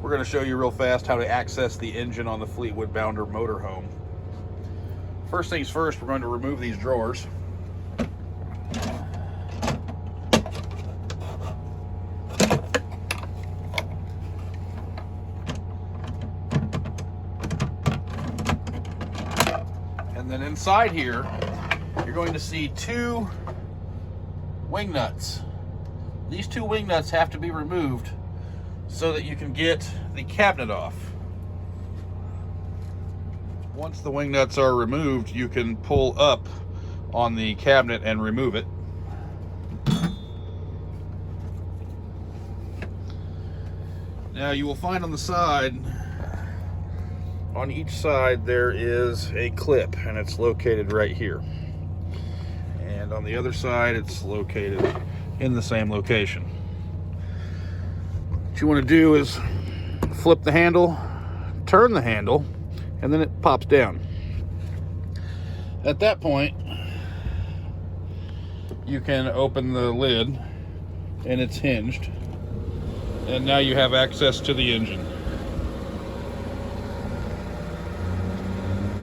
we're going to show you real fast how to access the engine on the Fleetwood Bounder motorhome. First things first, we're going to remove these drawers. And then inside here, you're going to see two wing nuts. These two wing nuts have to be removed so that you can get the cabinet off. Once the wing nuts are removed, you can pull up on the cabinet and remove it. Now you will find on the side, on each side, there is a clip, and it's located right here. And on the other side, it's located in the same location. What you want to do is flip the handle, turn the handle, and then it pops down. At that point, you can open the lid, and it's hinged. And now you have access to the engine.